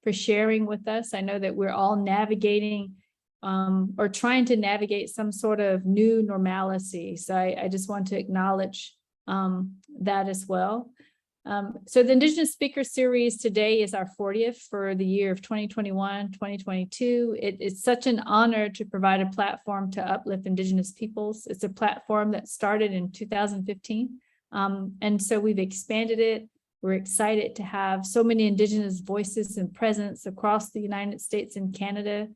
for sharing with us. I know that we're all navigating or trying to navigate some sort of new normalcy. So I just want to acknowledge that as well. So the Indigenous Speaker Series today is our 40th for the year of 2021, 2022. It's such an honor to provide a platform to uplift Indigenous peoples. It's a platform that started in 2015. And so we've expanded it. We're excited to have so many Indigenous voices and presence across the United States and Canada.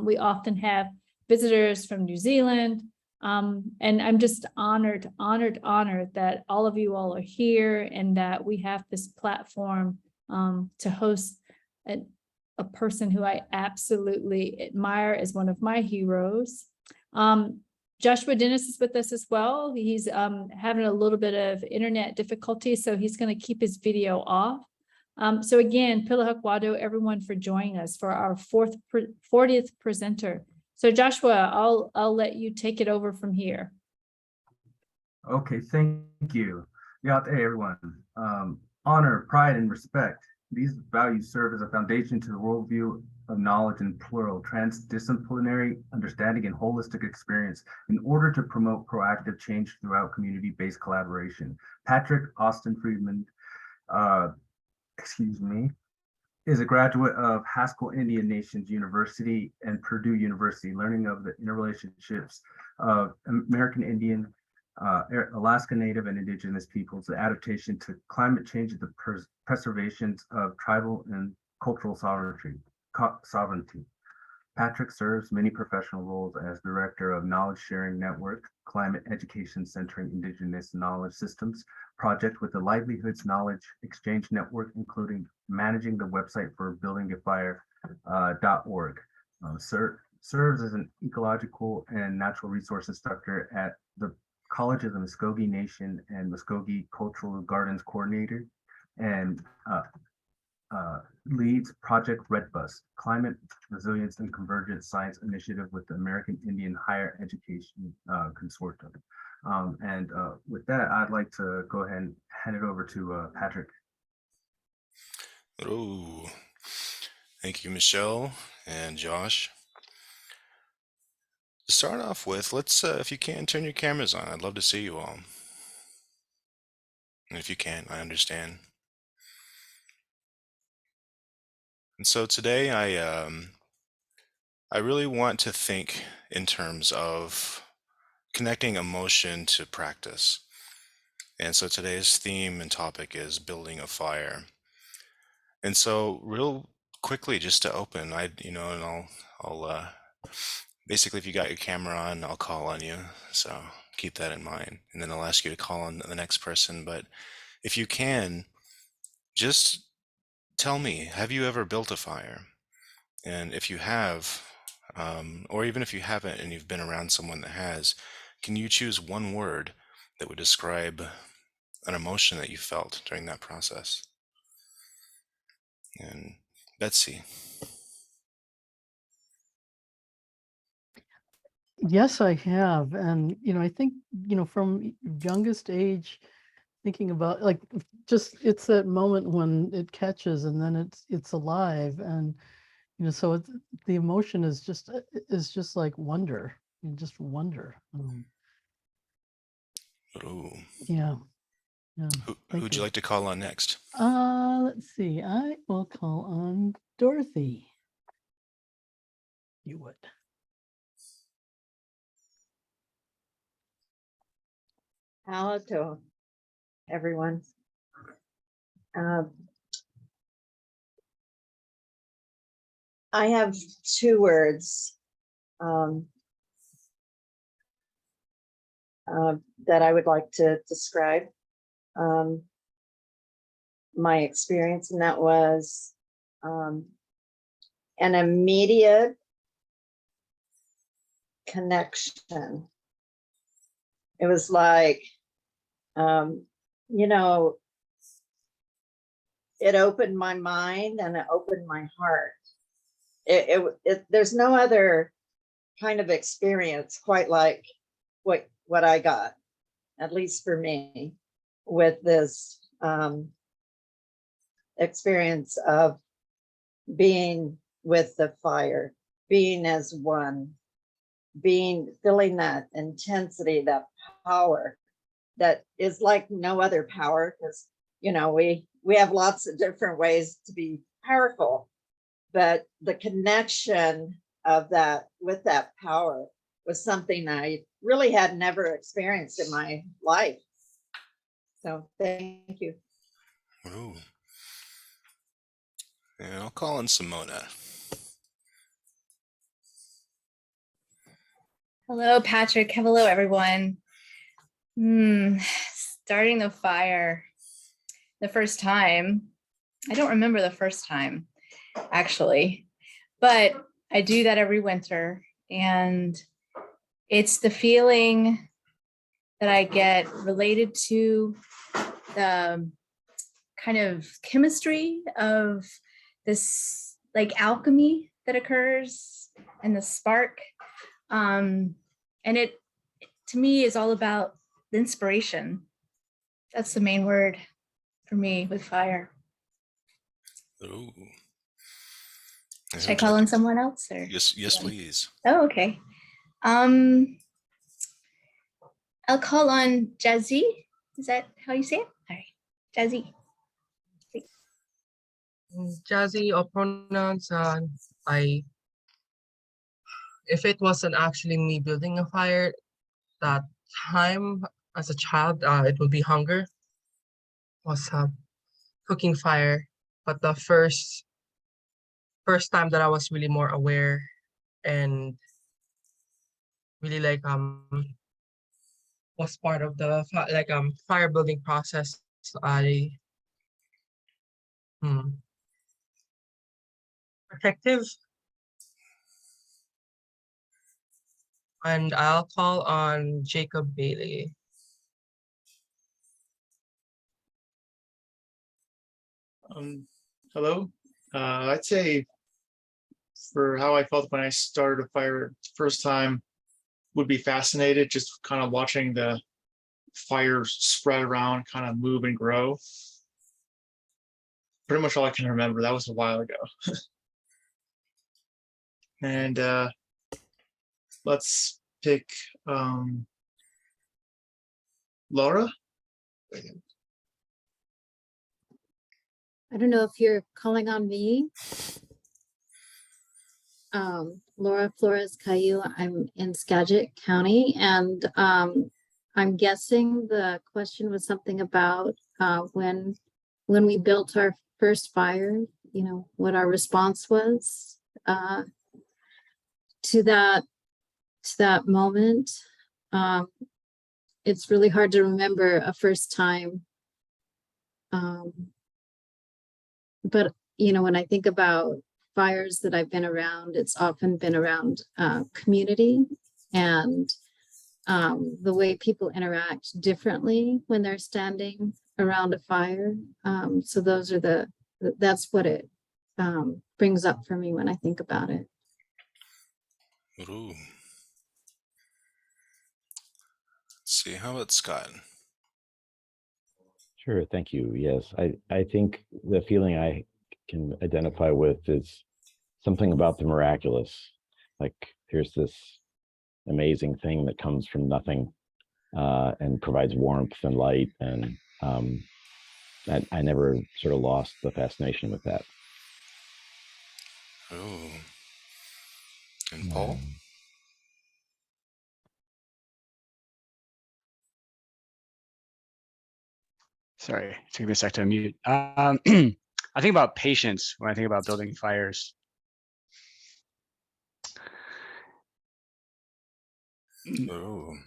We often have visitors from New Zealand, and I'm just honored that all of you all are here and that we have this platform to host a person who I absolutely admire as one of my heroes. Joshua Dennis is with us as well. He's having a little bit of internet difficulty, so he's going to keep his video off. So again, Pilahuk Wado, everyone for joining us for our 40th presenter. So Joshua, I'll let you take it over from here. Okay, thank you. Yate, everyone. Honor, pride, and respect. These values serve as a foundation to the worldview of knowledge and plural, transdisciplinary understanding and holistic experience in order to promote proactive change throughout community-based collaboration. Patrick Austin Freeland, is a graduate of Haskell Indian Nations University and Purdue University, learning of the interrelationships of American Indian, Alaska Native and Indigenous peoples, the adaptation to climate change, and the preservation of tribal and cultural sovereignty. Patrick serves many professional roles as Director of Knowledge Sharing Network, Climate Education Centering Indigenous Knowledge Systems project with the Livelihoods Knowledge Exchange Network, including managing the website for buildingafire.org. Serves as an ecological and natural resource instructor at the College of the Muskogee Nation and Muskogee Cultural Gardens Coordinator, and leads Project Redbus, Climate Resilience and Convergent Science Initiative with the American Indian Higher Education Consortium. With that, I'd like to go ahead and hand it over to Patrick. Oh, thank you, Michelle and Josh. To start off with, let's, if you can, turn your cameras on. I'd love to see you all. And if you can't, I understand. And so today I really want to think in terms of connecting emotion to practice. And so today's theme and topic is building a fire. And so real quickly, just to open, and I'll basically, if you got your camera on, I'll call on you. So keep that in mind. And then I'll ask you to call on the next person. But if you can, just tell me, have you ever built a fire? And if you have, or even if you haven't and you've been around someone that has, can you choose one word that would describe an emotion that you felt during that process? And Betsy. Yes, I have. And, I think, from youngest age, thinking about it's that moment when it catches and then it's alive. And, so the emotion is just like wonder, just wonder. Ooh. Yeah. Who would you like to call on next? Let's see. I will call on Dorothy. You would. Hello to everyone. I have two words that I would like to describe my experience, and that was an immediate connection. It was like, it opened my mind and it opened my heart. There's no other kind of experience quite like what I got, at least for me, with this experience of being with the fire, being as one, feeling that intensity, that power that is like no other power, because we have lots of different ways to be powerful, but the connection of that with that power was something I really had never experienced in my life. So thank you. Ooh. And I'll call in Simona. Hello, Patrick. Hello, everyone. Starting the fire the first time. I don't remember the first time, actually, but I do that every winter. And it's the feeling that I get related to the kind of chemistry of this like alchemy that occurs and the spark. And it, to me, is all about the inspiration. That's the main word for me with fire. Ooh. Should I call in someone else? Or? Yes, please. Oh, okay. I'll call on Jazzy. Is that how you say it? All right, Jazzy. Jazzy or pronouns, if it wasn't actually me building a fire that time as a child, it would be hunger, was cooking fire. But the first time that I was really more aware and really was part of the fire building process, protective. And I'll call on Jacob Bailey. Hello. I'd say for how I felt when I started a fire the first time would be fascinated, just kind of watching the fire spread around, kind of move and grow. Pretty much all I can remember. That was a while ago. And let's pick Laura. I don't know if you're calling on me. Laura Flores Caillou, I'm in Skagit County, and I'm guessing the question was something about when we built our first fire, what our response was to that moment. It's really hard to remember a first time. But when I think about fires that I've been around, it's often been around community and the way people interact differently when they're standing around a fire. So those are that's what it brings up for me when I think about it. Ooh. Let's see, how about Scott? Sure, thank you. Yes, I think the feeling I can identify with is something about the miraculous. Like here's this amazing thing that comes from nothing and provides warmth and light, and I never sort of lost the fascination with that. Oh. And Paul? Sorry, it took me a sec to unmute. I think about patience when I think about building fires. Oh.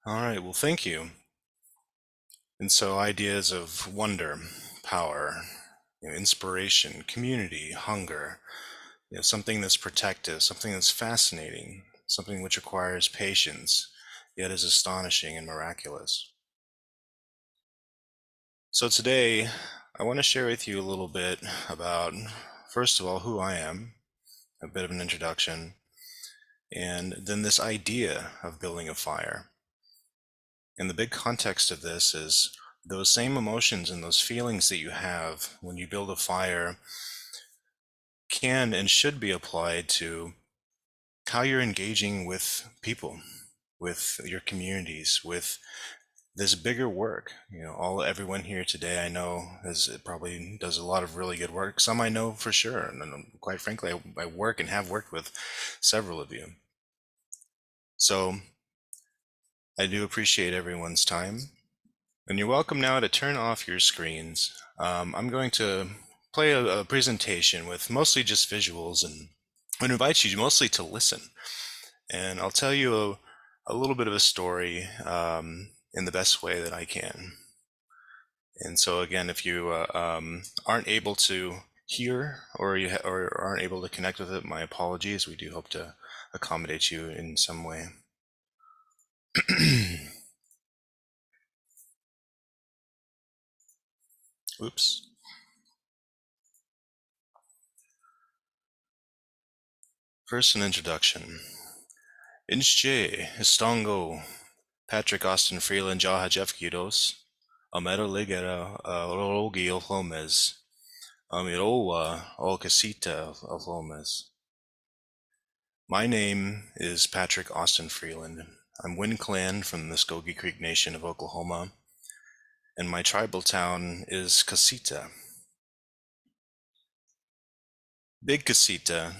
All right, well, thank you. And so ideas of wonder, power, inspiration, community, hunger, something that's protective, something that's fascinating, something which requires patience, yet is astonishing and miraculous. So today, I want to share with you a little bit about, first of all, who I am, a bit of an introduction, and then this idea of building a fire. And the big context of this is those same emotions and those feelings that you have when you build a fire can and should be applied to how you're engaging with people, with your communities, with this bigger work. Everyone here today I know probably does a lot of really good work. Some I know for sure, and quite frankly, I work and have worked with several of you. So I do appreciate everyone's time, and you're welcome now to turn off your screens. I'm going to play a presentation with mostly just visuals, and I invite you mostly to listen. And I'll tell you a little bit of a story in the best way that I can. And so again, if you aren't able to hear or aren't able to connect with it, my apologies. We do hope to accommodate you in some way. Oops. First, an introduction. Inchje, Histongo, Patrick Austin Freeland, Jaha Jeff Kidos, Amero Ligera, Rogi Olhomes, Amirowa Olcasita Olhomes. My name is Patrick Austin Freeland. I'm Wind Clan from the Muskogee Creek Nation of Oklahoma, and my tribal town is Casita. Big Casita,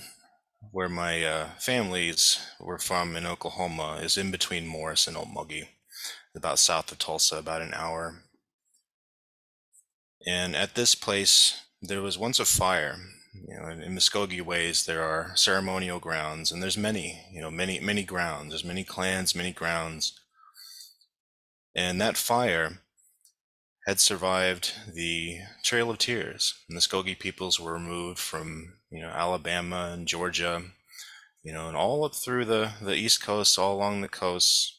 where my families were from in Oklahoma, is in between Morris and Okmulgee, about south of Tulsa, about an hour. And at this place, there was once a fire. In Muskogee ways, there are ceremonial grounds, and there's many grounds. There's many clans, many grounds. And that fire had survived the Trail of Tears. The Muskogee peoples were removed from, Alabama and Georgia, and all up through the East Coast, all along the coast.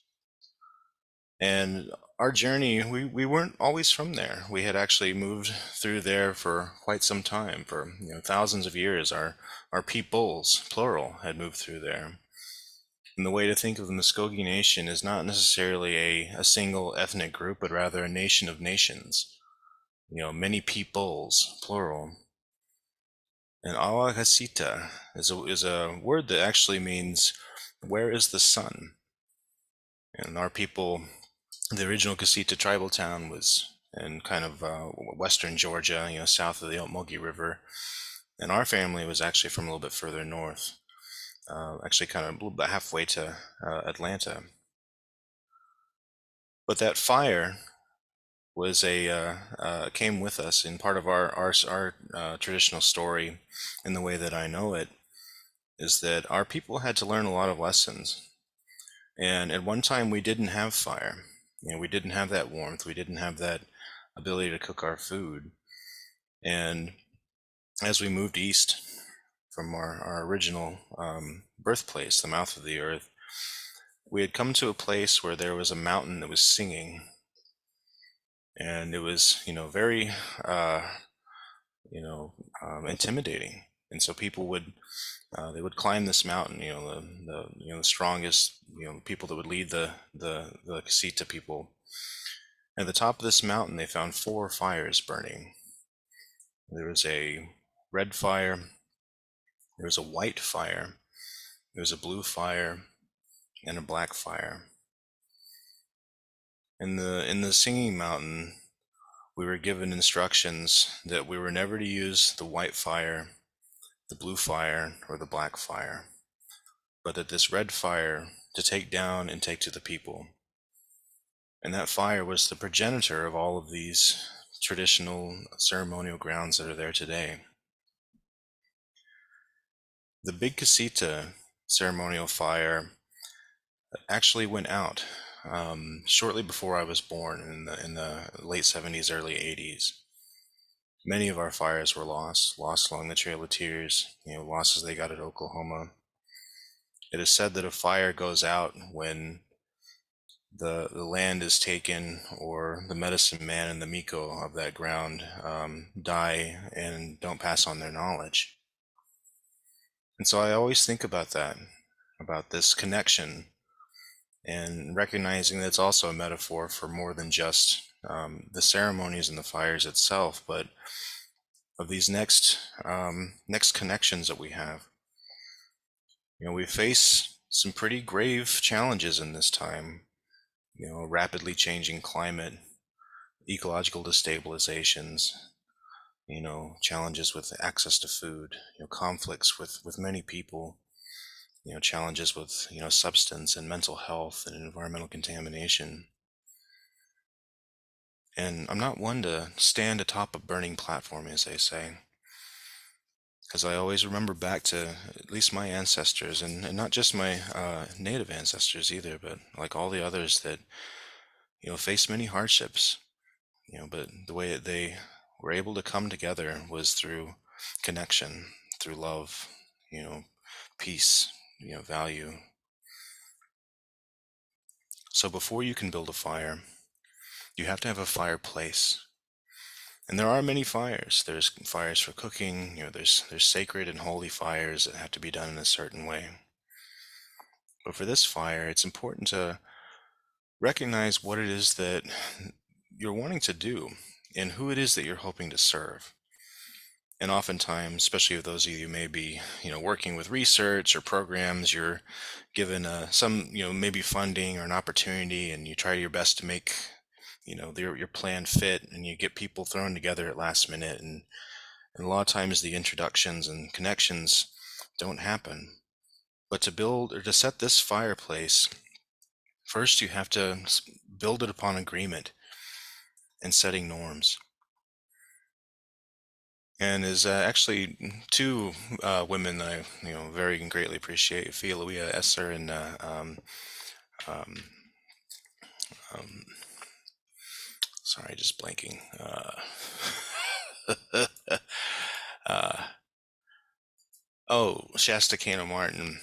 And our journey, we weren't always from there. We had actually moved through there for quite some time, for thousands of years. Our peoples, plural, had moved through there. And the way to think of the Muskogee Nation is not necessarily a single ethnic group, but rather a nation of nations. Many peoples, plural. And Awakasita is a word that actually means, where is the sun? And our people, the original Casita tribal town was in kind of western Georgia, south of the Okmulgee River. And our family was actually from a little bit further north, actually kind of a little bit halfway to Atlanta. But that fire was came with us in part of our traditional story. In the way that I know it, is that our people had to learn a lot of lessons. And at one time we didn't have fire. We didn't have that warmth. We didn't have that ability to cook our food. And as we moved east from our original birthplace, the mouth of the earth, we had come to a place where there was a mountain that was singing. And it was, very, intimidating. And so people would, they would climb this mountain. The strongest, people that would lead the Casita people. At the top of this mountain, they found 4 fires burning. There was a red fire. There was a white fire. There was a blue fire, and a black fire. In the singing mountain, we were given instructions that we were never to use the white fire, the blue fire, or the black fire, but that this red fire to take down and take to the people. And that fire was the progenitor of all of these traditional ceremonial grounds that are there today. The Big Casita ceremonial fire actually went out shortly before I was born, in the late 70s, early 80s. Many of our fires were lost along the Trail of Tears, lost as they got at Oklahoma. It is said that a fire goes out when the land is taken, or the medicine man and the Miko of that ground die and don't pass on their knowledge. And so I always think about that, about this connection, and recognizing that it's also a metaphor for more than just the ceremonies and the fires itself, but of these next connections that we have. We face some pretty grave challenges in this time. A rapidly changing climate, ecological destabilizations, challenges with access to food, conflicts with many people, challenges with, substance and mental health and environmental contamination. And I'm not one to stand atop a burning platform, as they say, because I always remember back to at least my ancestors, and not just my native ancestors either, but like all the others that, faced many hardships, but the way that they were able to come together was through connection, through love, peace, value. So before you can build a fire, you have to have a fireplace. And there are many fires. There's fires for cooking, there's sacred and holy fires that have to be done in a certain way. But for this fire, it's important to recognize what it is that you're wanting to do and who it is that you're hoping to serve. And oftentimes, especially if those of you may be, working with research or programs, you're given some, maybe funding or an opportunity, and you try your best to make, your plan fit, and you get people thrown together at last minute. And a lot of times the introductions and connections don't happen. But to build or to set this fireplace, first you have to build it upon agreement and setting norms. And is actually two women that I very greatly appreciate, Fia Esser and sorry, just blanking. Shasta Cana Martin.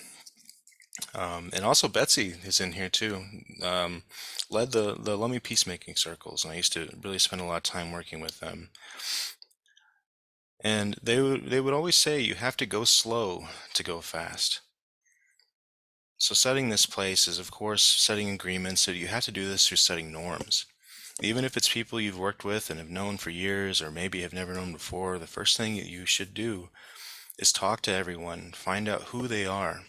And also Betsy is in here too. Led the Lummi peacemaking circles, and I used to really spend a lot of time working with them. And they would always say you have to go slow to go fast. So setting this place is, of course, setting agreements. So you have to do this through setting norms. Even if it's people you've worked with and have known for years, or maybe have never known before, the first thing that you should do is talk to everyone, find out who they are,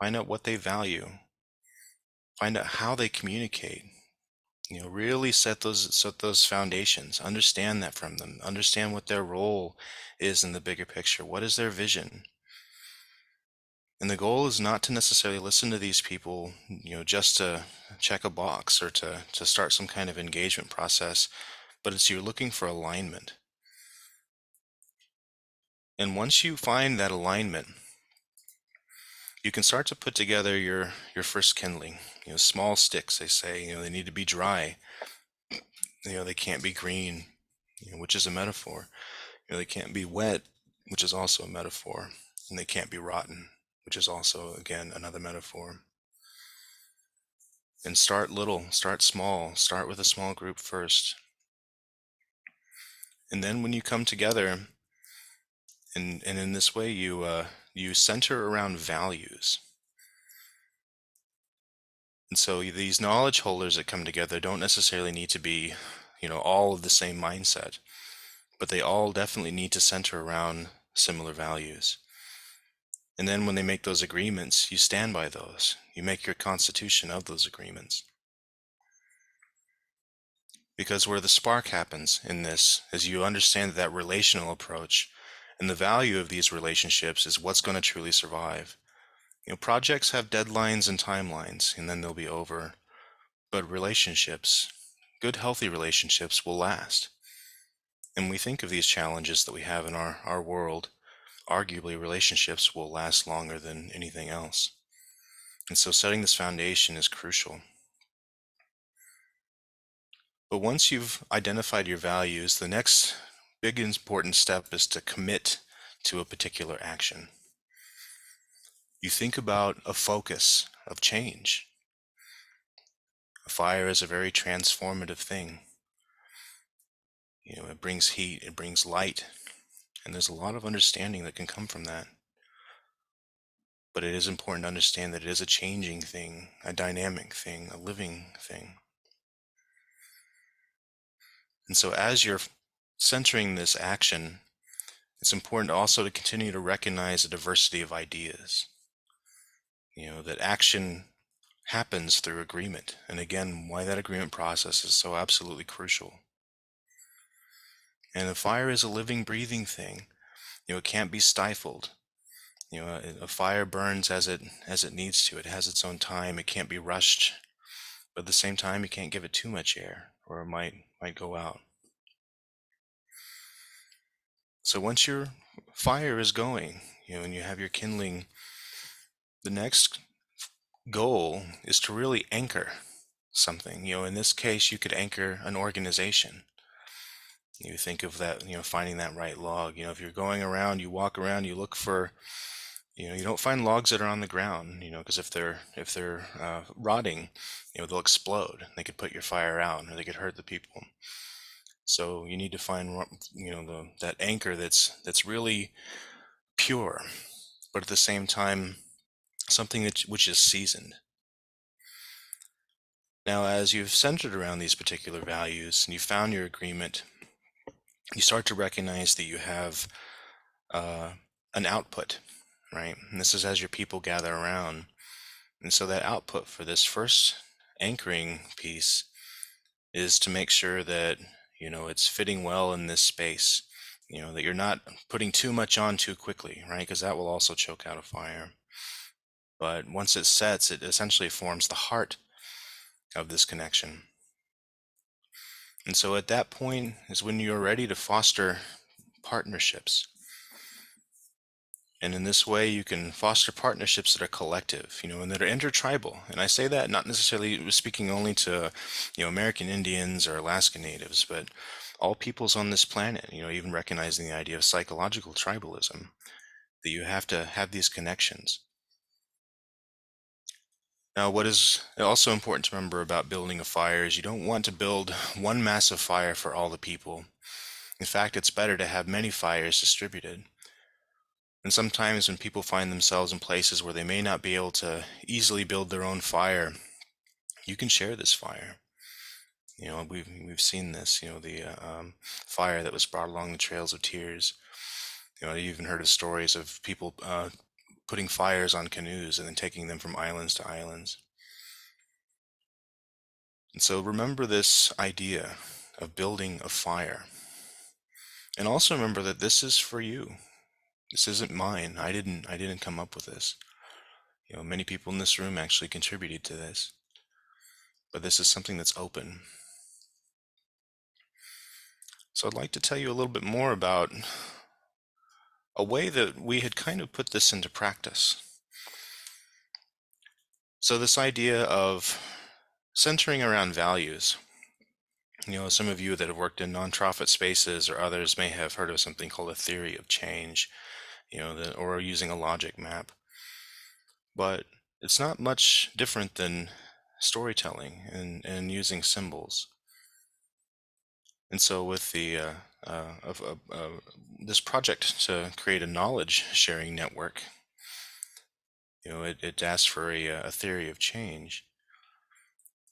find out what they value, find out how they communicate. Really set those foundations, understand that from them, understand what their role is in the bigger picture. What is their vision? And the goal is not to necessarily listen to these people, just to check a box or to start some kind of engagement process, but it's you're looking for alignment. And once you find that alignment, you can start to put together your first kindling. Small sticks, they say, they need to be dry. They can't be green, which is a metaphor. They can't be wet, which is also a metaphor. And they can't be rotten, which is also, again, another metaphor. And start little, start small, start with a small group first. And then when you come together, and in this way, you center around values. And so these knowledge holders that come together don't necessarily need to be, all of the same mindset, but they all definitely need to center around similar values. And then when they make those agreements, you stand by those. You make your constitution of those agreements. Because where the spark happens in this is you understand that relational approach and the value of these relationships is what's going to truly survive. Projects have deadlines and timelines, and then they'll be over. But relationships, good, healthy relationships, will last. And we think of these challenges that we have in our world, arguably relationships will last longer than anything else. And so setting this foundation is crucial. But once you've identified your values, the next big important step is to commit to a particular action. You think about a focus of change. A fire is a very transformative thing. It brings heat, it brings light, and there's a lot of understanding that can come from that. But it is important to understand that it is a changing thing, a dynamic thing, a living thing. And so as you're centering this action It's important also to continue to recognize the diversity of ideas. That action happens through agreement. And again, why that agreement process is so absolutely crucial. And a fire is a living, breathing thing. It can't be stifled. A fire burns as it needs to. It has its own time. It can't be rushed. But at the same time, you can't give it too much air, or it might go out. So once your fire is going, and you have your kindling, the next goal is to really anchor something. In this case, you could anchor an organization. You think of that, finding that right log. If you're going around, you walk around, you look for, you don't find logs that are on the ground, because if they're rotting, they'll explode. They could put your fire out, or they could hurt the people. So you need to find, that anchor that's really pure, but at the same time, something which is seasoned. Now, as you've centered around these particular values and you found your agreement, you start to recognize that you have an output, right? And this is as your people gather around. And so that output for this first anchoring piece is to make sure that, it's fitting well in this space, that you're not putting too much on too quickly, right? Because that will also choke out a fire. But once it sets, it essentially forms the heart of this connection. And so at that point is when you're ready to foster partnerships. And in this way, you can foster partnerships that are collective, and that are intertribal. And I say that not necessarily speaking only to, American Indians or Alaska Natives, but all peoples on this planet, even recognizing the idea of psychological tribalism, that you have to have these connections. Now, what is also important to remember about building a fire is you don't want to build one massive fire for all the people. In fact, it's better to have many fires distributed. And sometimes when people find themselves in places where they may not be able to easily build their own fire, you can share this fire. We've seen this, the fire that was brought along the trails of tears. I've even heard of stories of people putting fires on canoes and then taking them from islands to islands. And so remember this idea of building a fire. And also remember that this is for you. This isn't mine. I didn't come up with this. Many people in this room actually contributed to this. But this is something that's open. So I'd like to tell you a little bit more about a way that we had kind of put this into practice. So this idea of centering around values. Some of you that have worked in nonprofit spaces or others may have heard of something called a theory of change, or using a logic map. But it's not much different than storytelling and using symbols. And so with the this project to create a knowledge sharing network, it asks for a theory of change.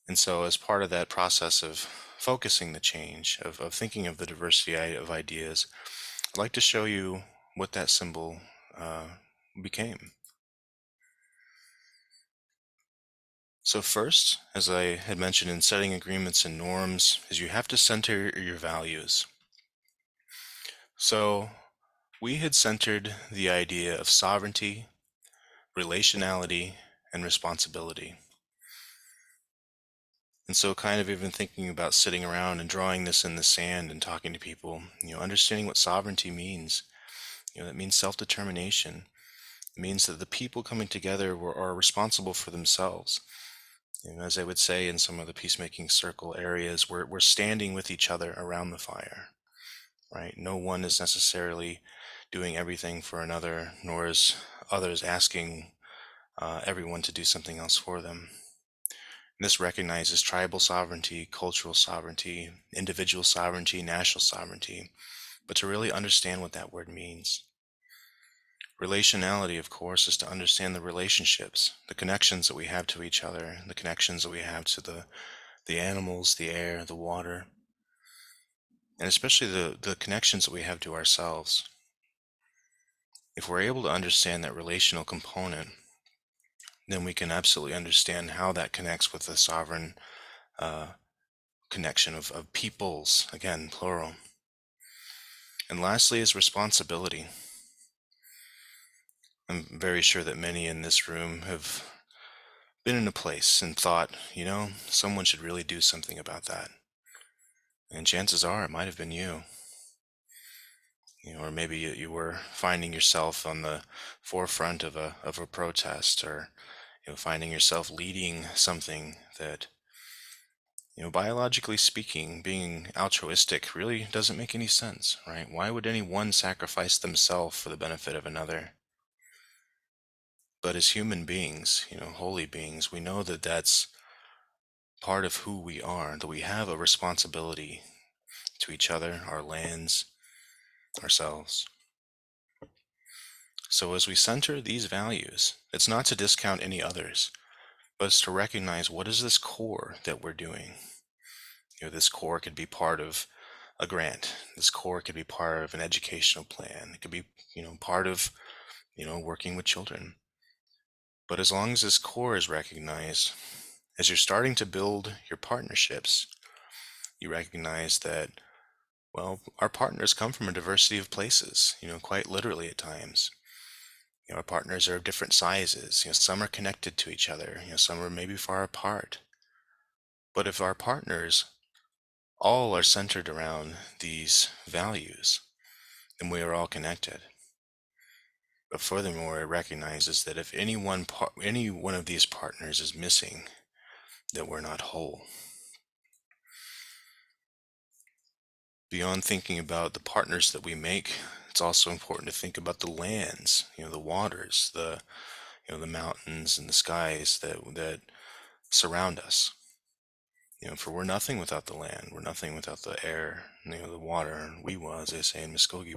And so as part of that process of focusing the change, of thinking of the diversity of ideas, I'd like to show you what that symbol became. So first, as I had mentioned in setting agreements and norms, is you have to center your values. So we had centered the idea of sovereignty, relationality, and responsibility. And so kind of even thinking about sitting around and drawing this in the sand and talking to people, understanding what sovereignty means. That means self-determination. It means that the people coming together are responsible for themselves. As I would say in some of the peacemaking circle areas, we're standing with each other around the fire, right? No one is necessarily doing everything for another, nor is others asking everyone to do something else for them. This recognizes tribal sovereignty, cultural sovereignty, individual sovereignty, national sovereignty, but to really understand what that word means. Relationality, of course, is to understand the relationships, the connections that we have to each other, the connections that we have to the animals, the air, the water, and especially the connections that we have to ourselves. If we're able to understand that relational component, then we can absolutely understand how that connects with the sovereign connection of peoples, again, plural. And lastly is responsibility. I'm very sure that many in this room have been in a place and thought, someone should really do something about that. And chances are it might have been you. Or maybe you were finding yourself on the forefront of a protest, or finding yourself leading something that, biologically speaking, being altruistic really doesn't make any sense, right? Why would anyone sacrifice themselves for the benefit of another? But as human beings, holy beings, we know that that's part of who we are, that we have a responsibility to each other, our lands, ourselves. So as we center these values, it's not to discount any others, but it's to recognize, what is this core that we're doing? This core could be part of a grant. This core could be part of an educational plan. It could be, part of, working with children. But as long as this core is recognized, as you're starting to build your partnerships, you recognize that, well, our partners come from a diversity of places, quite literally at times. Our partners are of different sizes. Some are connected to each other. Some are maybe far apart. But if our partners all are centered around these values, then we are all connected. But furthermore, it recognizes that if any one of these partners is missing, that we're not whole. Beyond thinking about the partners that we make, it's also important to think about the lands, the waters, the mountains and the skies that surround us. For we're nothing without the land. We're nothing without the air, the water, Weewa, as they say in Muskogee.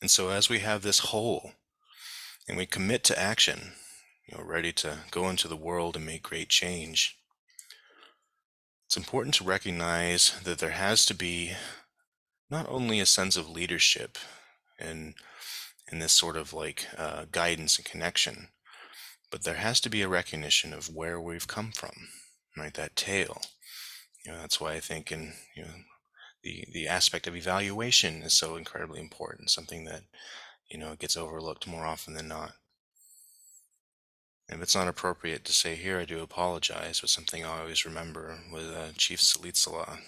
And so as we have this whole, and we commit to action, ready to go into the world and make great change, it's important to recognize that there has to be not only a sense of leadership and this sort of guidance and connection, but there has to be a recognition of where we've come from, right? That tale. That's why I think the aspect of evaluation is so incredibly important, something that, gets overlooked more often than not. If it's not appropriate to say here, I do apologize, but something I always remember was Chief Salitsala,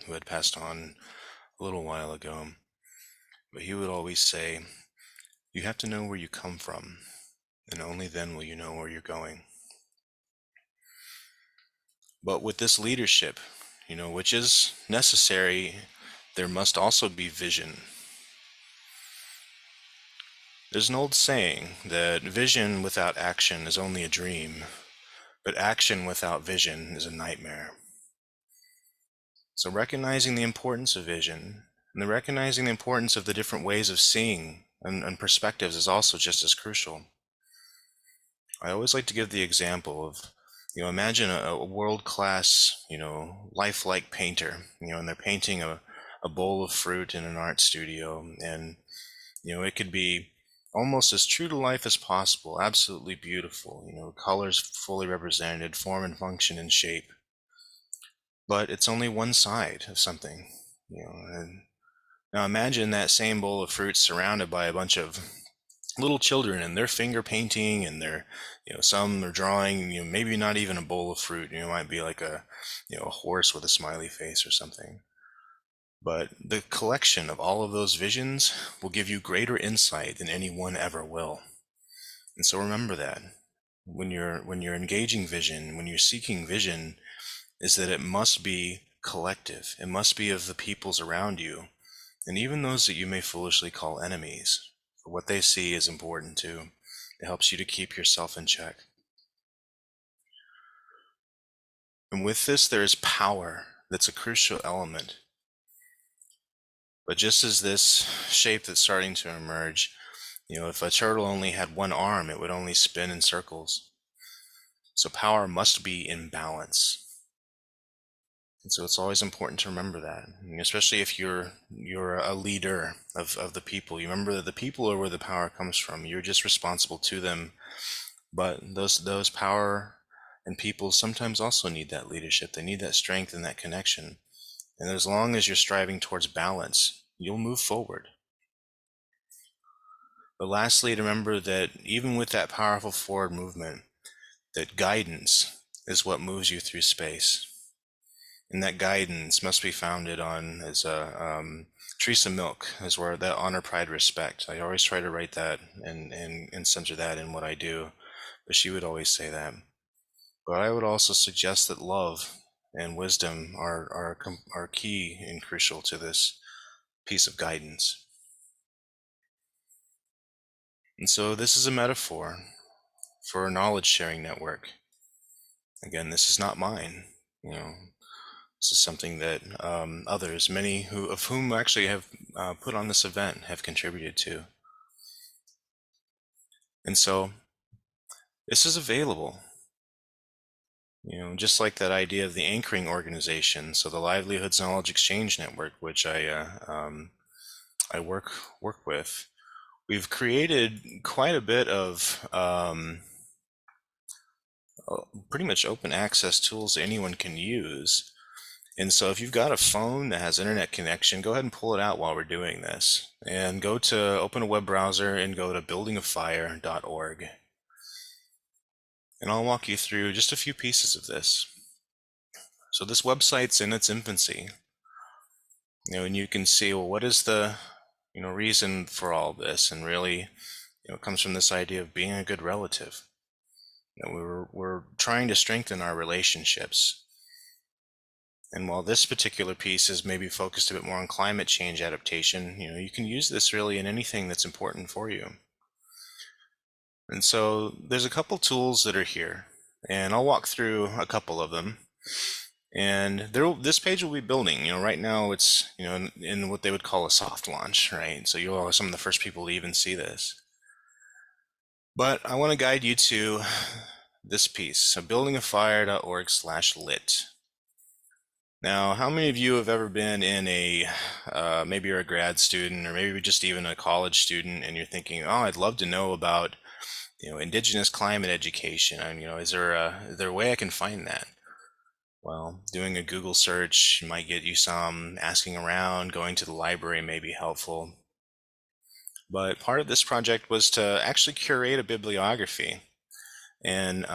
who had passed on a little while ago. But he would always say, you have to know where you come from, and only then will you know where you're going. But with this leadership, which is necessary, there must also be vision. There's an old saying that vision without action is only a dream, but action without vision is a nightmare. So recognizing the importance of vision and recognizing the importance of the different ways of seeing and perspectives is also just as crucial. I always like to give the example of, imagine a world-class, lifelike painter, and they're painting a bowl of fruit in an art studio, and, it could be almost as true to life as possible, absolutely beautiful, colors fully represented, form and function and shape. But it's only one side of something, and now imagine that same bowl of fruit surrounded by a bunch of little children, and they're finger painting, and they're, some are drawing, maybe not even a bowl of fruit, it might be like a horse with a smiley face or something. But the collection of all of those visions will give you greater insight than anyone ever will. And so remember that when you're engaging vision, when you're seeking vision, is that it must be collective. It must be of the peoples around you, and even those that you may foolishly call enemies. For what they see is important too. It helps you to keep yourself in check. And with this, there is power that's a crucial element. But just as this shape that's starting to emerge, if a turtle only had one arm, it would only spin in circles. So power must be in balance. And so it's always important to remember that, and especially if you're a leader of the people. You remember that the people are where the power comes from. You're just responsible to them. But those power and people sometimes also need that leadership. They need that strength and that connection. And as long as you're striving towards balance, you'll move forward. But lastly, to remember that even with that powerful forward movement, that guidance is what moves you through space. And that guidance must be founded on, as Teresa Milk, is where that honor, pride, respect. I always try to write that and center that in what I do, but she would always say that. But I would also suggest that love and wisdom are key and crucial to this piece of guidance. And so this is a metaphor for a knowledge sharing network. Again, this is not mine. This is something that others, many of whom actually have put on this event, have contributed to. And so this is available. Just like that idea of the anchoring organization, so the Livelihoods Knowledge Exchange Network, which I work with, we've created quite a bit of pretty much open access tools anyone can use. And so if you've got a phone that has internet connection, go ahead and pull it out while we're doing this. And open a web browser and go to buildingafire.org. And I'll walk you through just a few pieces of this. So this website's in its infancy. And you can see, well, what is the reason for all this? And really, it comes from this idea of being a good relative. We're trying to strengthen our relationships. And while this particular piece is maybe focused a bit more on climate change adaptation, you can use this really in anything that's important for you. And so there's a couple tools that are here, and I'll walk through a couple of them. And this page will be building. Right now it's in what they would call a soft launch, right? So you are some of the first people to even see this. But I want to guide you to this piece, so buildingafire.org/lit. Now, how many of you have ever been in maybe you're a grad student or maybe just even a college student and you're thinking, oh, I'd love to know about, Indigenous climate education. And, is there a way I can find that? Well, doing a Google search might get you some, asking around, going to the library may be helpful. But part of this project was to actually curate a bibliography. And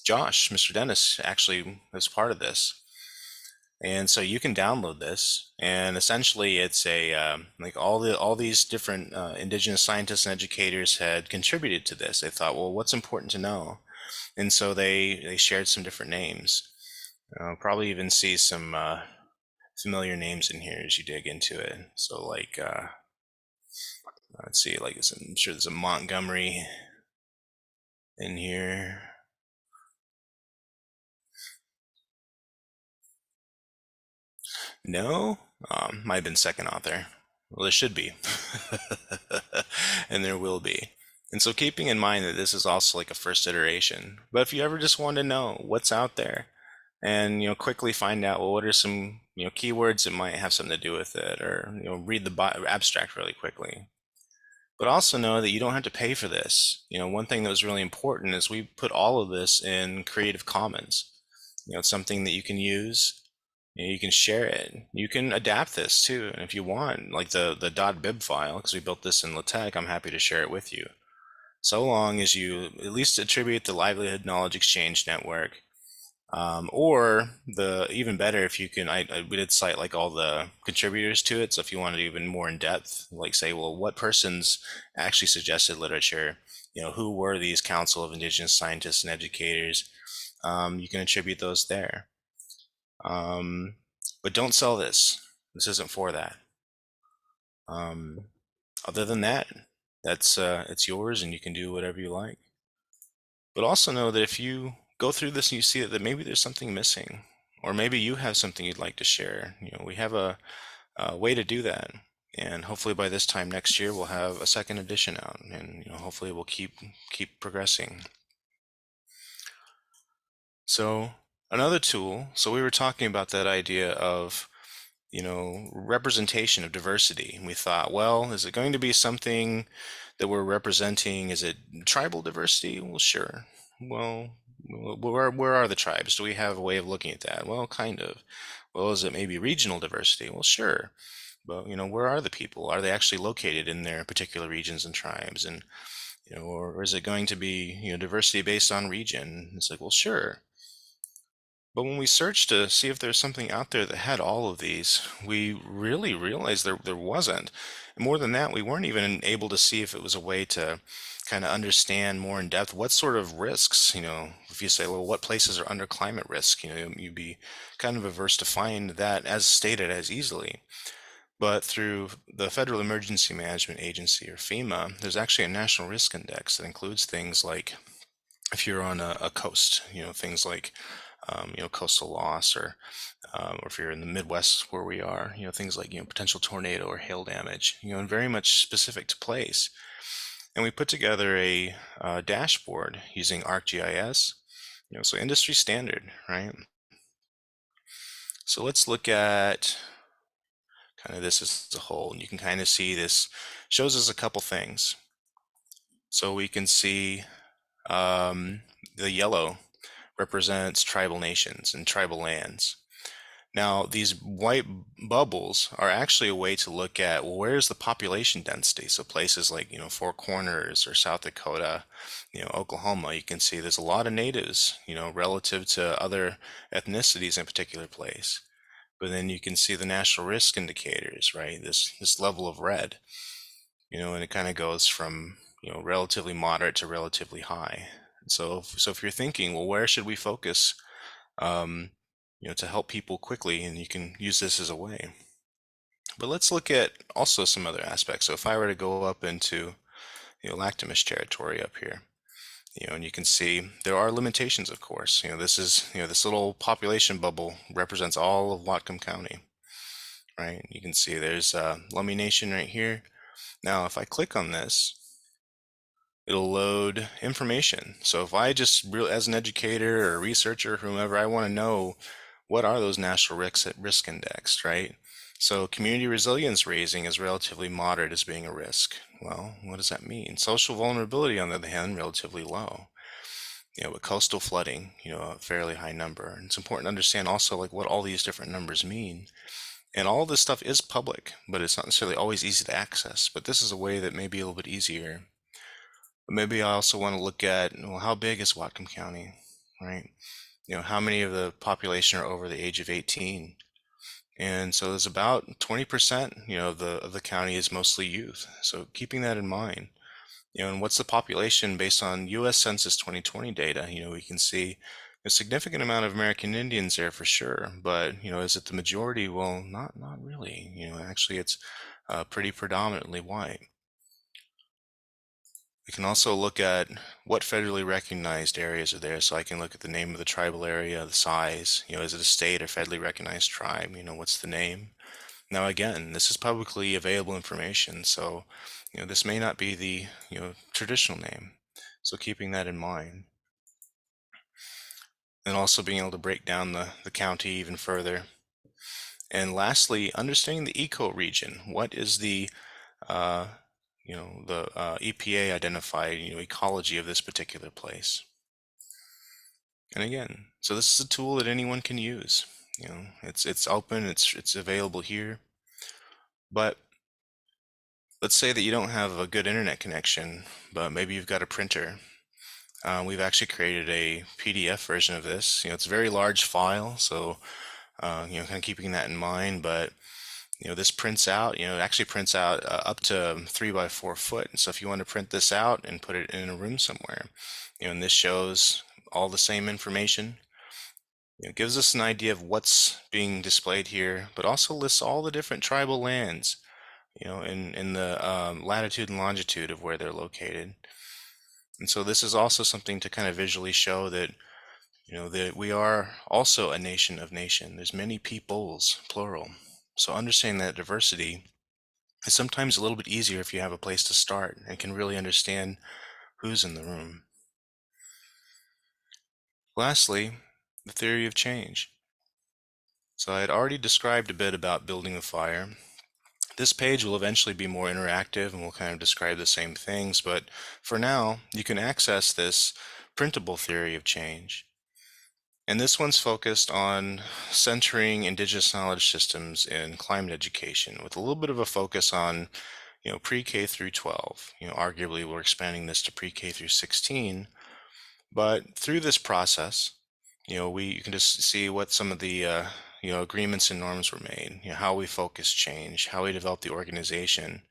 Josh, Mr. Dennis, actually was part of this. And so you can download this, and essentially it's like all these different Indigenous scientists and educators had contributed to this. They thought, well, what's important to know? And so they shared some different names. Probably even see some familiar names in here as you dig into it. So like, let's see, like I'm sure there's a Montgomery in here. No, might have been second author. Well, there should be, and there will be. And so keeping in mind that this is also like a first iteration, but if you ever just want to know what's out there and, quickly find out, well, what are some, keywords that might have something to do with it, or, read the abstract really quickly. But also know that you don't have to pay for this. One thing that was really important is we put all of this in Creative Commons. It's something that you can use. You can share it. You can adapt this too. And if you want, like the .bib file, because we built this in LaTeX, I'm happy to share it with you. So long as you at least attribute the Livelihood Knowledge Exchange Network, or even better, if you can, we did cite like all the contributors to it. So if you wanted even more in depth, like say, well, what persons actually suggested literature? Who were these Council of Indigenous Scientists and Educators? You can attribute those there. But don't sell this. This isn't for that. Other than that, it's yours and you can do whatever you like. But also know that if you go through this and you see that maybe there's something missing, or maybe you have something you'd like to share, we have a way to do that. And hopefully by this time next year, we'll have a second edition out, and hopefully we'll keep progressing. So Another tool, so we were talking about that idea of, representation of diversity. And we thought, well, is it going to be something that we're representing? Is it tribal diversity? Well, sure. Well, where are the tribes? Do we have a way of looking at that? Well, kind of. Well, is it maybe regional diversity? Well, sure. But, where are the people? Are they actually located in their particular regions and tribes? And, or is it going to be, diversity based on region? It's like, well, sure. But when we searched to see if there's something out there that had all of these, we really realized there wasn't. And more than that, we weren't even able to see if it was a way to kind of understand more in depth what sort of risks, if you say, well, what places are under climate risk, you'd be kind of averse to find that as stated as easily. But through the Federal Emergency Management Agency, or FEMA, there's actually a national risk index that includes things like if you're on a coast, things like coastal loss, or if you're in the Midwest where we are, things like, potential tornado or hail damage, and very much specific to place. And we put together a dashboard using ArcGIS, so industry standard, right? So let's look at kind of this as a whole, and you can kind of see this shows us a couple things. So we can see the yellow represents tribal nations and tribal lands. Now, these white bubbles are actually a way to look at, well, where's the population density? So places like, Four Corners or South Dakota, Oklahoma, you can see there's a lot of natives, relative to other ethnicities in a particular place. But then you can see the national risk indicators, right? This level of red, and it kind of goes from, relatively moderate to relatively high. So if you're thinking, well, where should we focus, to help people quickly, and you can use this as a way. But let's look at also some other aspects. So if I were to go up into, Lactamus territory up here, and you can see there are limitations, of course. This is, this little population bubble represents all of Whatcom County, right? You can see there's Lummi Nation right here. Now, if I click on this, it'll load information. So if I just, as an educator or a researcher, whomever, I want to know what are those national risk indexed, right? So community resilience raising is relatively moderate as being a risk. Well, what does that mean? Social vulnerability, on the other hand, relatively low. But coastal flooding, a fairly high number. And it's important to understand also like what all these different numbers mean. And all this stuff is public, but it's not necessarily always easy to access. But this is a way that may be a little bit easier. But maybe I also want to look at, well, how big is Whatcom County, right? How many of the population are over the age of 18? And so there's about 20%, of the county is mostly youth. So keeping that in mind, and what's the population based on U.S. Census 2020 data? We can see a significant amount of American Indians there for sure, but is it the majority? Well, not really. Actually, it's pretty predominantly white. We can also look at what federally recognized areas are there. So I can look at the name of the tribal area, the size, is it a state or federally recognized tribe? What's the name? Now, again, this is publicly available information. So, this may not be the, traditional name. So keeping that in mind. And also being able to break down the county even further. And lastly, understanding the ecoregion. What is the, EPA identified, ecology of this particular place. And again, so this is a tool that anyone can use. It's open, it's available here. But let's say that you don't have a good internet connection, but maybe you've got a printer. We've actually created a PDF version of this. It's a very large file, so kind of keeping that in mind. But this prints out. It actually prints out up to 3 by 4 foot. And so if you want to print this out and put it in a room somewhere, and this shows all the same information. It gives us an idea of what's being displayed here, but also lists all the different tribal lands, in the latitude and longitude of where they're located. And so this is also something to kind of visually show that, that we are also a nation of nation. There's many peoples, plural. So understanding that diversity is sometimes a little bit easier if you have a place to start and can really understand who's in the room. Lastly, the theory of change. So I had already described a bit about building a fire. This page will eventually be more interactive and will kind of describe the same things, but for now, you can access this printable theory of change. And this one's focused on centering Indigenous knowledge systems in climate education with a little bit of a focus on, pre-K through 12. Arguably we're expanding this to pre-K through 16, but through this process, you can just see what some of the agreements and norms were made, how we focus change, how we develop the organization.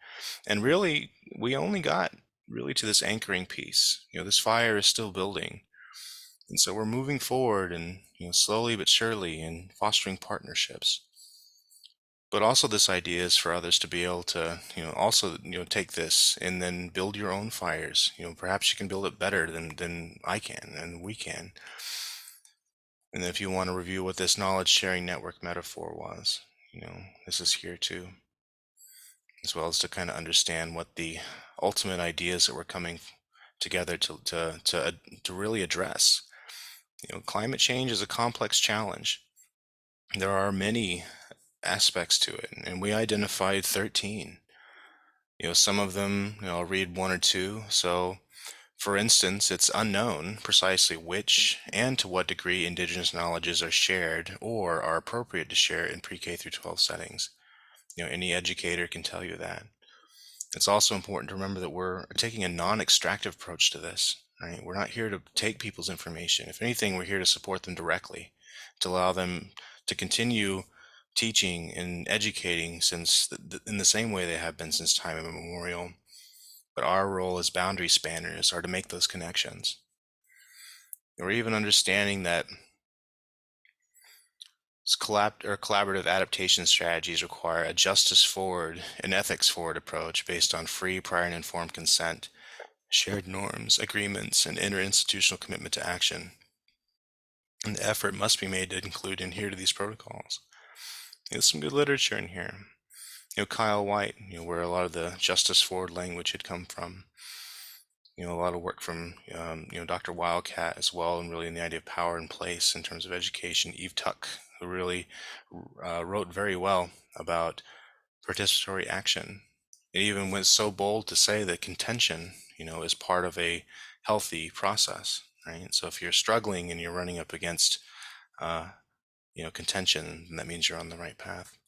And really, we only got really to this anchoring piece. This fire is still building. And so we're moving forward and slowly but surely in fostering partnerships. But also this idea is for others to be able to also take this and then build your own fires. Perhaps you can build it better than I can and we can. And if you want to review what this knowledge sharing network metaphor was, this is here too, as well as to kind of understand what the ultimate ideas that we're coming together to really address. Climate change is a complex challenge. There are many aspects to it, and we identified 13. Some of them, I'll read one or two. So, for instance, it's unknown precisely which and to what degree Indigenous knowledges are shared or are appropriate to share in pre-K through 12 settings. Any educator can tell you that. It's also important to remember that we're taking a non-extractive approach to this. Right? We're not here to take people's information. If anything, we're here to support them directly, to allow them to continue teaching and educating in the same way they have been since time immemorial. But our role as boundary spanners are to make those connections. We're even understanding that collaborative adaptation strategies require a justice-forward and ethics-forward approach based on free, prior, and informed consent, shared norms, agreements, and interinstitutional commitment to action. And the effort must be made to include and adhere to these protocols. There's some good literature in here. Kyle White, where a lot of the justice-forward language had come from. A lot of work from, Dr. Wildcat as well, and really in the idea of power and place in terms of education. Eve Tuck, who really wrote very well about participatory action. It even went so bold to say that contention, is part of a healthy process, right? So if you're struggling and you're running up against, contention, then that means you're on the right path.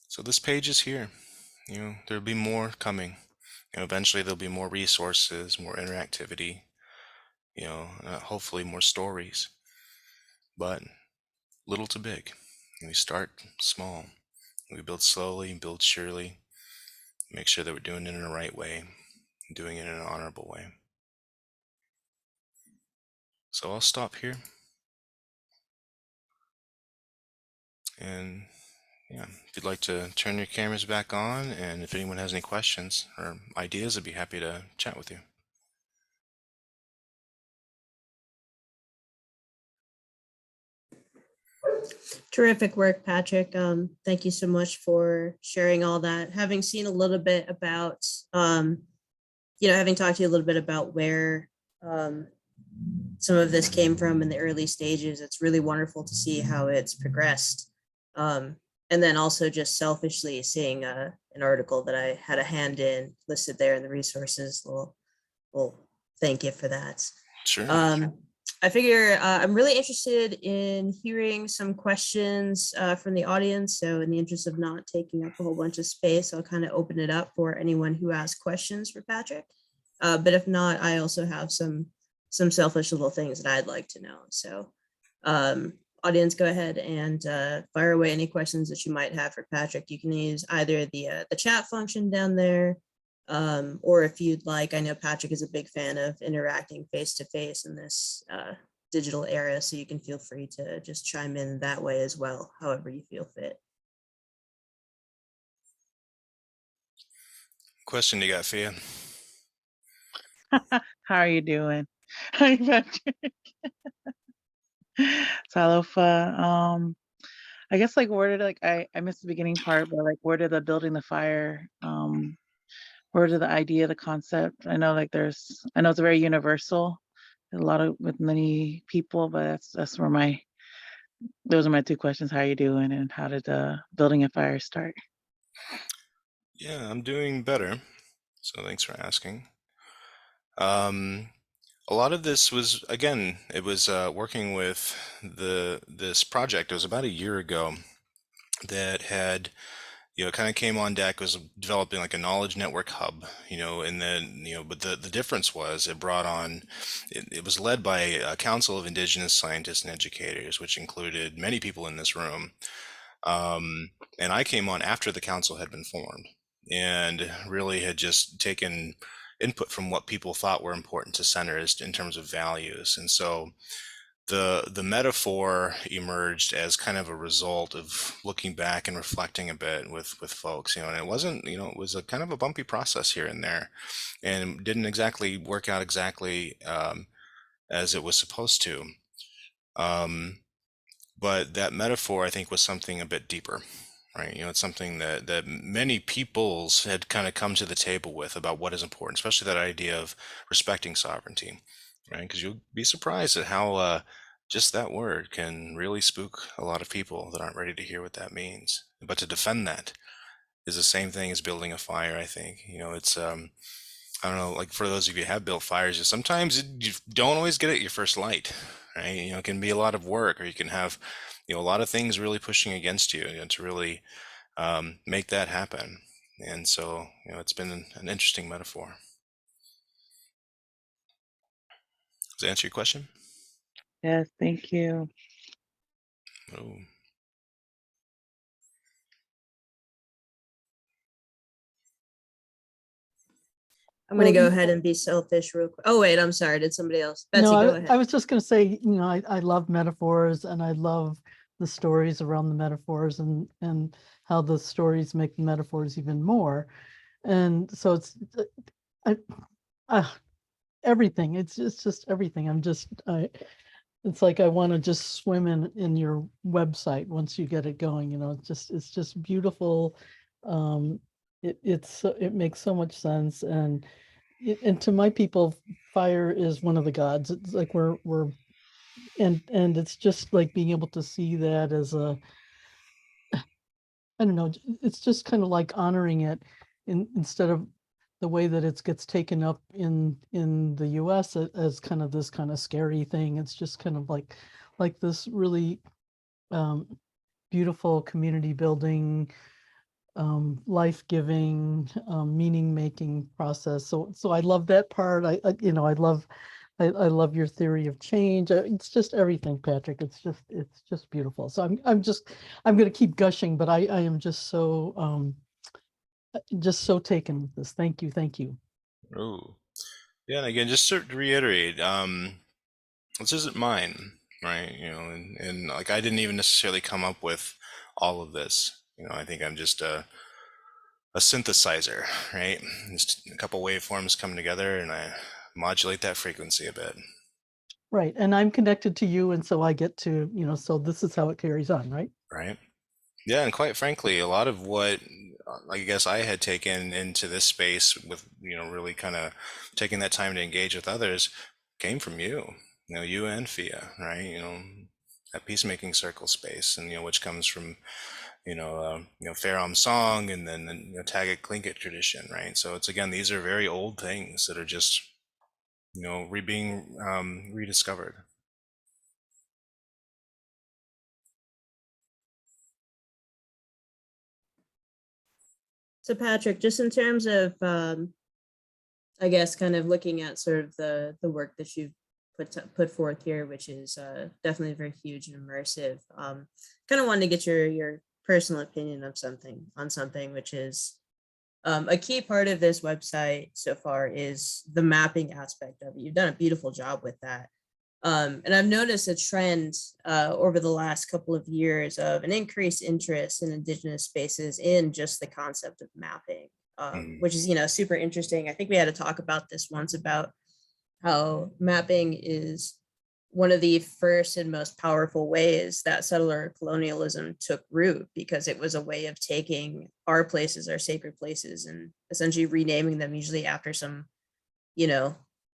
So this page is here. There'll be more coming. Eventually there'll be more resources, more interactivity, hopefully more stories, but little to big. We start small. We build slowly, build surely, make sure that we're doing it in the right way, doing it in an honorable way. So I'll stop here. And if you'd like to turn your cameras back on, and if anyone has any questions or ideas, I'd be happy to chat with you. Terrific work, Patrick. Thank you so much for sharing all that. Having seen a little bit about, having talked to you a little bit about where some of this came from in the early stages, it's really wonderful to see how it's progressed. And then also just selfishly seeing an article that I had a hand in listed there in the resources. Well, thank you for that. Sure. I figure I'm really interested in hearing some questions from the audience. So in the interest of not taking up a whole bunch of space, I'll kind of open it up for anyone who has questions for Patrick. But if not, I also have some selfish little things that I'd like to know. So audience, go ahead and fire away any questions that you might have for Patrick. You can use either the chat function down there, or if you'd like, I know Patrick is a big fan of interacting face-to-face in this digital era, so you can feel free to just chime in that way as well, however you feel fit. Question you got, Fia? How are you doing? Hi, Patrick. Talofa. I guess where did I missed the beginning part, but where did the building the fire? Where did the idea, the concept? I know I know it's very universal, a lot of with many people, but that's where those are my two questions. How are you doing, and how did the building a fire start? Yeah, I'm doing better. So thanks for asking. Um, a lot of this was, again, it was working with this project. It was about a year ago that had, kind of came on deck, was developing like a knowledge network hub, and then, but the difference was it brought on, it was led by a council of Indigenous scientists and educators, which included many people in this room. And I came on after the council had been formed and really had just taken input from what people thought were important to centers in terms of values. And so the metaphor emerged as kind of a result of looking back and reflecting a bit with folks, and it wasn't, it was a kind of a bumpy process here and there, and didn't exactly work out exactly as it was supposed to. But that metaphor, I think, was something a bit deeper, right? It's something that many peoples had kind of come to the table with about what is important, especially that idea of respecting sovereignty, right? Because you'll be surprised at how just that word can really spook a lot of people that aren't ready to hear what that means. But to defend that is the same thing as building a fire, I think. It's I don't know, like for those of you who have built fires, sometimes you don't always get it your first light, right? It can be a lot of work, or you can have, a lot of things really pushing against you, to really make that happen. And so, it's been an interesting metaphor. Does that answer your question? Yes, thank you. Oh. I'm going to Well, go ahead and be selfish real quick. Oh, wait, I'm sorry. Did somebody else? Betsy, No, go I ahead. was just going to say, I love metaphors, and I love the stories around the metaphors, and how the stories make the metaphors even more. And so it's everything. It's just everything. It's like I want to just swim in your website once you get it going. It's just beautiful. It makes so much sense, and to my people, fire is one of the gods. It's like and it's just like being able to see that as I don't know, it's just kind of like honoring it instead of the way that it gets taken up in the US as kind of this kind of scary thing. It's just kind of like this really beautiful community building, life-giving, meaning-making process. So I love that part. I love your theory of change. It's just everything, Patrick. It's just beautiful. So I'm going to keep gushing, but I am just so taken with this. Thank you. Thank you. Oh. Yeah, and again, just to reiterate, this isn't mine, right? And like I didn't even necessarily come up with all of this. I think I'm just a synthesizer, right? Just a couple waveforms come together, and I modulate that frequency a bit. Right. And I'm connected to you, and so I get to, so this is how it carries on, right? Right. Yeah, and quite frankly, a lot of what I guess I had taken into this space with, really kind of taking that time to engage with others came from you, you and Fia, right? That peacemaking circle space, and which comes from, Fairham song, and then the Taggart Tlingit tradition, right? So it's, again, these are very old things that are just, being rediscovered. So Patrick, just in terms of, I guess, kind of looking at sort of the work that you've put forth here, which is definitely very huge and immersive. Kind of wanted to get your personal opinion of something, which is a key part of this website so far is the mapping aspect of it. You've done a beautiful job with that. And I've noticed a trend over the last couple of years of an increased interest in Indigenous spaces in just the concept of mapping, which is, super interesting. I think we had to talk about this once about how mapping is one of the first and most powerful ways that settler colonialism took root, because it was a way of taking our places, our sacred places, and essentially renaming them, usually after some,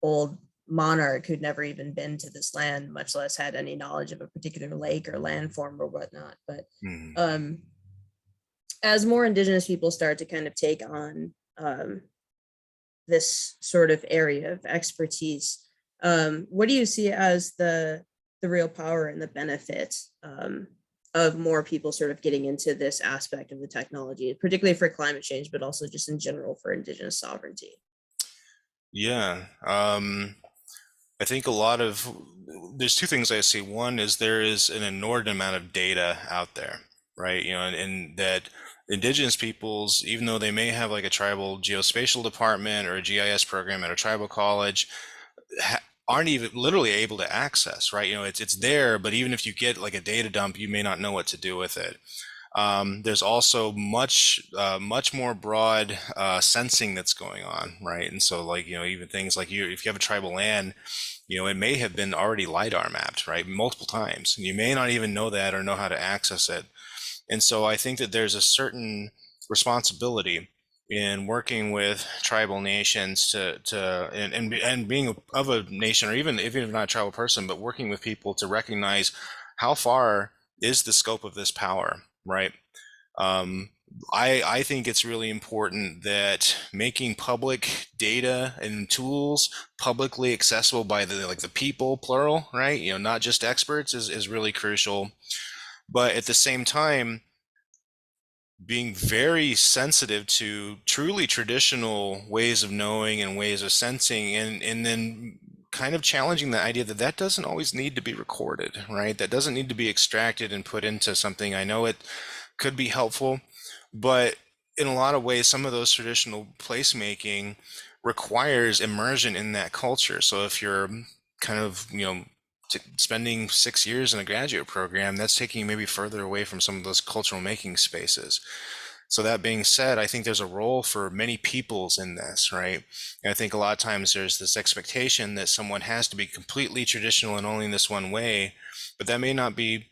old monarch who'd never even been to this land, much less had any knowledge of a particular lake or landform or whatnot. But as more Indigenous people start to kind of take on this sort of area of expertise, what do you see as the real power and the benefit of more people sort of getting into this aspect of the technology, particularly for climate change, but also just in general for Indigenous sovereignty? Yeah. I think there's two things I see. One is there is an inordinate amount of data out there, right? And that Indigenous peoples, even though they may have like a tribal geospatial department or a GIS program at a tribal college, aren't even literally able to access, right? It's there, but even if you get like a data dump, you may not know what to do with it. There's also much more broad sensing that's going on, right? And so like, even things like if you have a tribal land, it may have been already LiDAR mapped, right? Multiple times. You may not even know that or know how to access it. And so I think that there's a certain responsibility in working with tribal nations and being of a nation, or even if you're not a tribal person, but working with people to recognize how far is the scope of this power, right? I think it's really important that making public data and tools publicly accessible by the people, plural, right? Not just experts is really crucial. But at the same time, being very sensitive to truly traditional ways of knowing and ways of sensing, and then kind of challenging the idea that doesn't always need to be recorded, right? That doesn't need to be extracted and put into something. I know it could be helpful, but in a lot of ways, some of those traditional placemaking requires immersion in that culture. So if you're kind of, spending 6 years in a graduate program, that's taking you maybe further away from some of those cultural making spaces. So that being said, I think there's a role for many peoples in this, right? And I think a lot of times there's this expectation that someone has to be completely traditional and only in this one way, but that may not be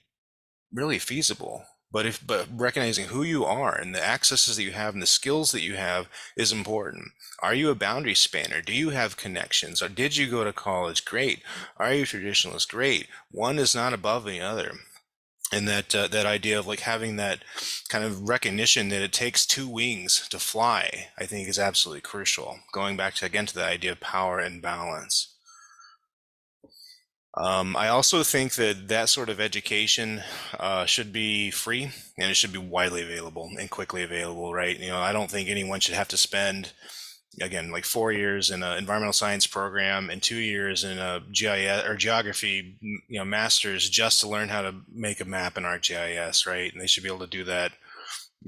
really feasible. But recognizing who you are and the accesses that you have and the skills that you have is important. Are you a boundary spanner? Do you have connections? Or did you go to college? Great. Are you a traditionalist? Great. One is not above the other. And that idea of like having that kind of recognition that it takes two wings to fly, I think is absolutely crucial. Going back to the idea of power and balance. I also think that sort of education should be free, and it should be widely available and quickly available, right? I don't think anyone should have to spend, again, like 4 years in an environmental science program and 2 years in a GIS or geography, master's just to learn how to make a map in ArcGIS, right? And they should be able to do that.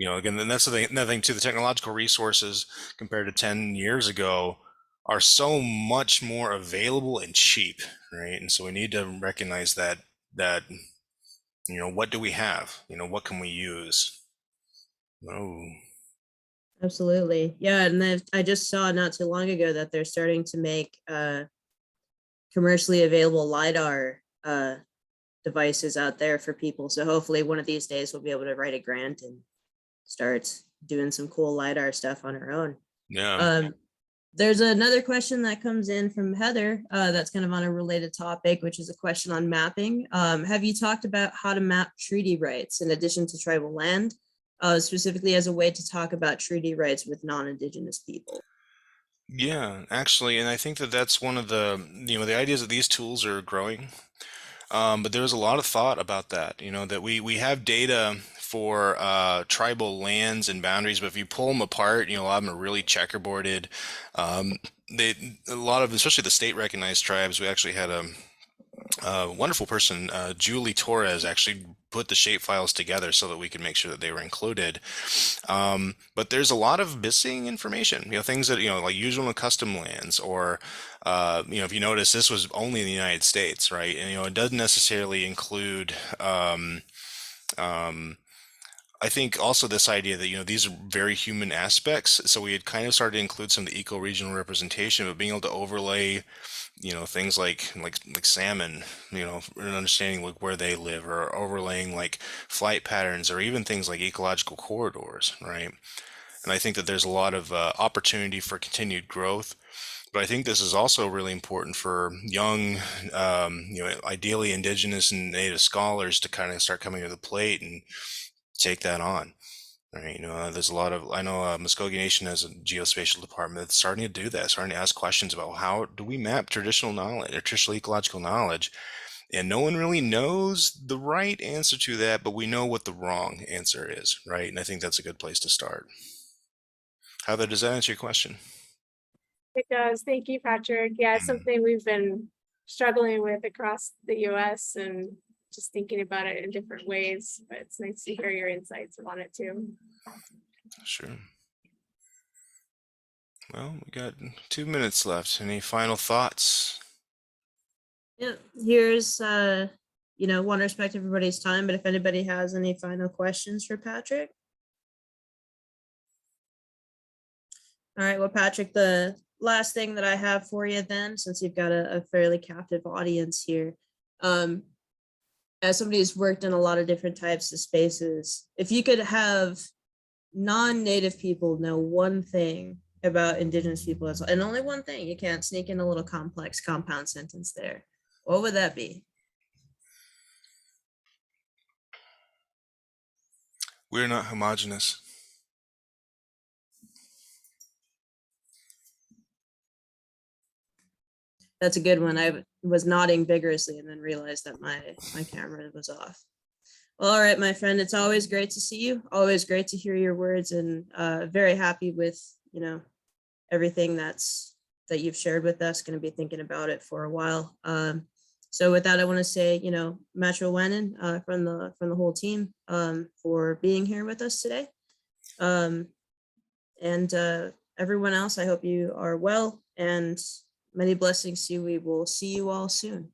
Again, and that's another thing too, the technological resources compared to 10 years ago are so much more available and cheap, right? And so we need to recognize that what do we have? What can we use? Oh. Absolutely. Yeah. And I just saw not too long ago that they're starting to make commercially available LiDAR devices out there for people. So hopefully one of these days we'll be able to write a grant and start doing some cool LiDAR stuff on our own. Yeah. There's another question that comes in from Heather that's kind of on a related topic, which is a question on mapping. Have you talked about how to map treaty rights in addition to tribal land, specifically as a way to talk about treaty rights with non-Indigenous people? Yeah, actually, and I think that's one of the ideas that these tools are growing. But there was a lot of thought about that, that we have data for tribal lands and boundaries, but if you pull them apart, a lot of them are really checkerboarded. A lot of, especially the state recognized tribes, we actually had a wonderful person, Julie Torres, actually put the shape files together so that we could make sure that they were included. But there's a lot of missing information, things that, like usual and custom lands, or, if you notice, this was only in the United States, right? And, it doesn't necessarily include, I think also this idea that, these are very human aspects. So we had kind of started to include some of the eco-regional representation, but being able to overlay, things like salmon, and understanding like where they live, or overlaying like flight patterns, or even things like ecological corridors, right? And I think that there's a lot of opportunity for continued growth. But But I think this is also really important for young, ideally Indigenous and Native scholars to kind of start coming to the plate and take that on. Right, there's a lot of, I know Muskogee Nation has a geospatial department that's starting to do that, starting to ask questions about how do we map traditional knowledge or traditional ecological knowledge. And no one really knows the right answer to that, but we know what the wrong answer is, right? And I think that's a good place to start. Heather, does that answer your question? It does. Thank you, Patrick. Yeah, it's something we've been struggling with across the US and just thinking about it in different ways, but it's nice to hear your insights on it too. Sure. Well, we got 2 minutes left. Any final thoughts? Yeah, here's want to respect everybody's time, but if anybody has any final questions for Patrick. All right, well, Patrick, the last thing that I have for you then, since you've got a fairly captive audience here, as somebody who's worked in a lot of different types of spaces, if you could have non-Native people know one thing about Indigenous people, and only one thing, you can't sneak in a little complex compound sentence there, what would that be? We're not homogenous. That's a good one. I was nodding vigorously and then realized that my camera was off. Well, all right, my friend, it's always great to see you. Always great to hear your words, and very happy with, everything that you've shared with us. Going to be thinking about it for a while. So with that, I want to say, Matro Wennon from the whole team for being here with us today. And everyone else, I hope you are well, and many blessings to you. We will see you all soon.